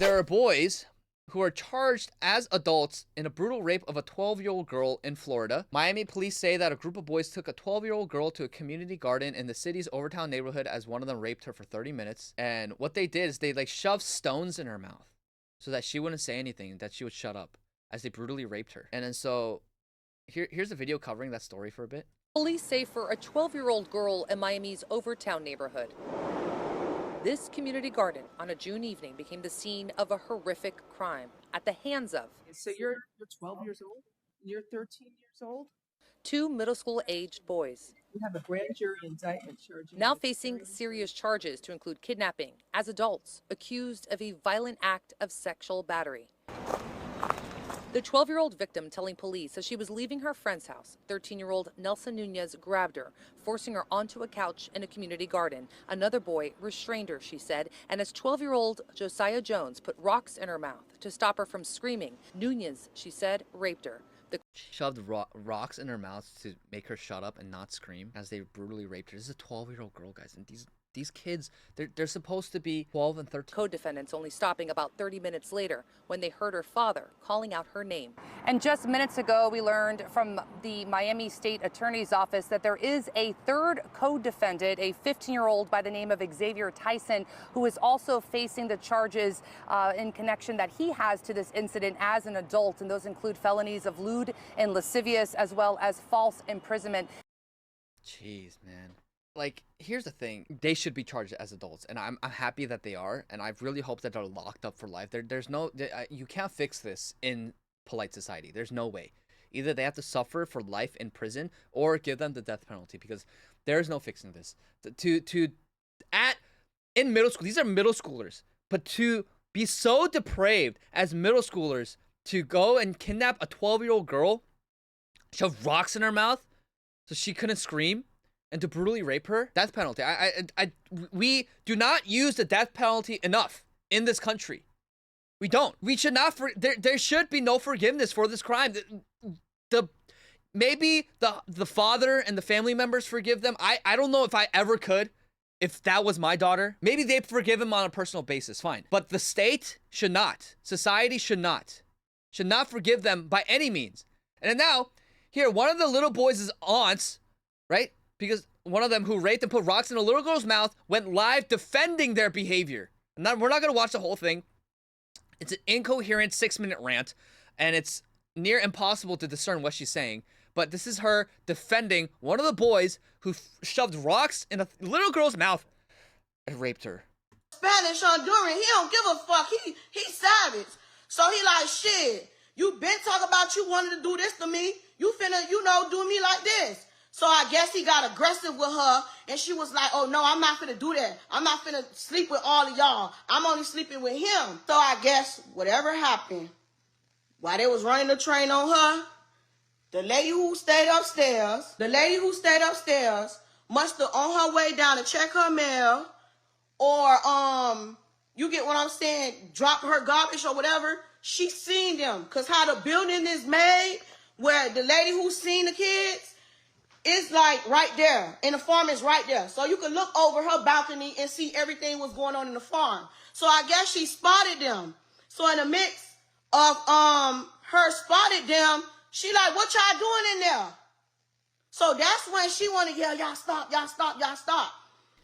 There are boys who are charged as adults in a brutal rape of a 12-year-old girl in Florida. Miami police say that a group of boys took a 12-year-old girl to a community garden in the city's Overtown neighborhood as one of them raped her for 30 minutes. And what they did is they like shoved stones in her mouth so that she wouldn't say anything, that she would shut up as they brutally raped her. And then so here's a video covering that story for a bit. Police say for a 12-year-old girl in Miami's Overtown neighborhood, this community garden on a June evening became the scene of a horrific crime at the hands of. So you're 12 years old? You're 13 years old? Two middle school aged boys. We have a grand jury indictment charging. Now facing serious charges to include kidnapping as adults accused of a violent act of sexual battery. The 12-year-old victim telling police as she was leaving her friend's house, 13-year-old Nelson Nunez grabbed her, forcing her onto a couch in a community garden. Another boy restrained her, she said, and as 12-year-old Josiah Jones put rocks in her mouth to stop her from screaming. Nunez, she said, raped her. Shoved rocks in her mouth to make her shut up and not scream as they brutally raped her. This is a 12-year-old girl, guys, and these kids, they're supposed to be 12 and 13. Co-defendants only stopping about 30 minutes later when they heard her father calling out her name. And just minutes ago, we learned from the Miami State Attorney's Office that there is a third co-defendant, a 15-year-old by the name of Xavier Tyson, who is also facing the charges in connection that he has to this incident as an adult. And those include felonies of lewd and lascivious, as well as false imprisonment. Jeez, man. Like, here's the thing. They should be charged as adults, and I'm happy that they are, and I really hope that they're locked up for life. There's no... you can't fix this in polite society. There's no way. Either they have to suffer for life in prison, or give them the death penalty, because there's no fixing this. In middle school, these are middle schoolers, but to be so depraved as middle schoolers to go and kidnap a 12-year-old girl, shove rocks in her mouth so she couldn't scream, and to brutally rape her, death penalty. We do not use the death penalty enough in this country. We don't. We should not. There should be no forgiveness for this crime. Maybe the father and the family members forgive them. I don't know if I ever could. If that was my daughter, maybe they forgive him on a personal basis. Fine, but the state should not. Society should not forgive them by any means. And now, here, one of the little boys' aunts, right? Because one of them who raped and put rocks in a little girl's mouth went live defending their behavior. We're not going to watch the whole thing. It's an incoherent 6-minute rant, and it's near impossible to discern what she's saying. But this is her defending one of the boys who shoved rocks in a little girl's mouth and raped her. Spanish Honduran, he don't give a fuck. He savage. So he like, shit, you been talking about you wanted to do this to me. You finna, do me like this. So I guess he got aggressive with her, and she was like, oh, no, I'm not finna do that. I'm not finna sleep with all of y'all. I'm only sleeping with him. So I guess whatever happened, while they was running the train on her, the lady who stayed upstairs must have, on her way down to check her mail, or, you get what I'm saying, drop her garbage or whatever, she seen them. Because how the building is made, where the lady who seen the kids, it's like right there, and the farm is right there. So you can look over her balcony and see everything was going on in the farm. So I guess she spotted them. So in the mix of her spotted them, she like, what y'all doing in there? So that's when she want to yell, y'all stop, y'all stop, y'all stop.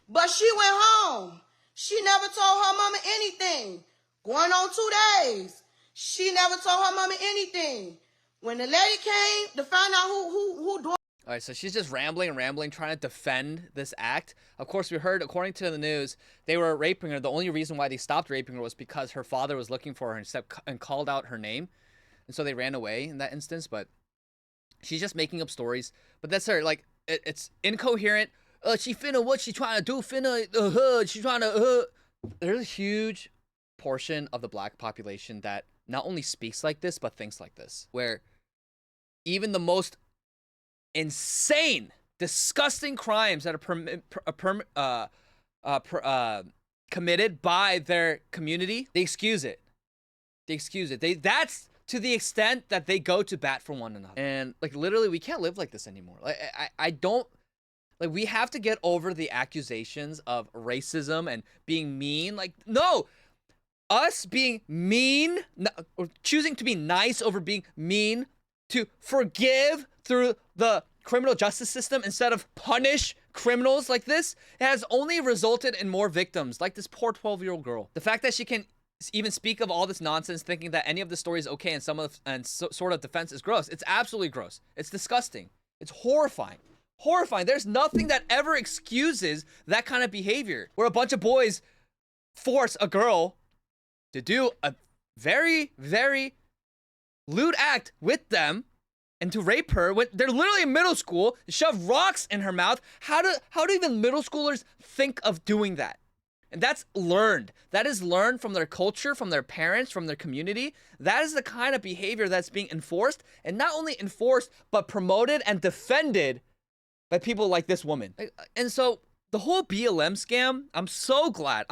But she went home. She never told her mama anything. Going on 2 days, she never told her mama anything. When the lady came to find out who doing. All right, so she's just rambling, trying to defend this act. Of course, we heard, according to the news, they were raping her. The only reason why they stopped raping her was because her father was looking for her and called out her name. And so they ran away in that instance. But she's just making up stories. But that's her. Like, it's incoherent. She finna, what she trying to do? Finna, she trying to, There's a huge portion of the black population that not only speaks like this, but thinks like this. Where even the most insane, disgusting crimes that are committed by their community, they excuse it. That's to the extent that they go to bat for one another. And like literally, we can't live like this anymore. Like I don't like. We have to get over the accusations of racism and being mean. Like no, us being mean, or choosing to be nice over being mean, to forgive through the criminal justice system instead of punish criminals like this, it has only resulted in more victims, like this poor 12-year-old girl. The fact that she can even speak of all this nonsense, thinking that any of the story is okay and sort of defense is gross. It's absolutely gross. It's disgusting. It's horrifying. Horrifying. There's nothing that ever excuses that kind of behavior, where a bunch of boys force a girl to do a very, very lewd act with them and to rape her when they're literally in middle school, shove rocks in her mouth. How do even middle schoolers think of doing that? And that's learned. That is learned from their culture, from their parents, from their community. That is the kind of behavior that's being enforced, and not only enforced, but promoted and defended by people like this woman. And so the whole BLM scam, I'm so glad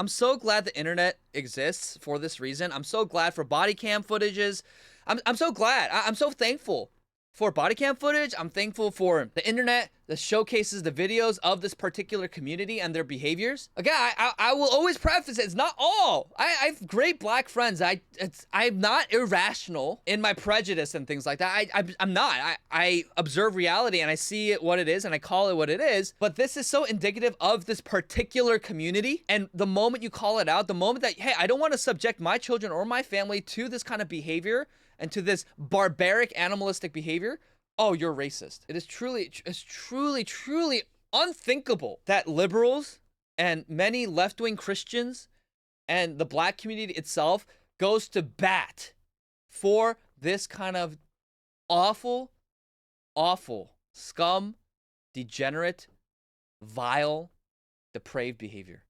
the internet exists for this reason. I'm so glad for body cam footages. I'm so glad. I'm so thankful for body cam footage. I'm thankful for the internet that showcases the videos of this particular community and their behaviors. Again, I will always preface it, it's not all. I have great black friends. I'm not irrational in my prejudice and things like that. I'm not. I observe reality and I see it what it is and I call it what it is. But this is so indicative of this particular community. And the moment you call it out, the moment that, hey, I don't want to subject my children or my family to this kind of behavior and to this barbaric animalistic behavior, oh, you're racist. It's truly unthinkable that liberals and many left-wing Christians and the black community itself goes to bat for this kind of awful scum, degenerate, vile, depraved behavior.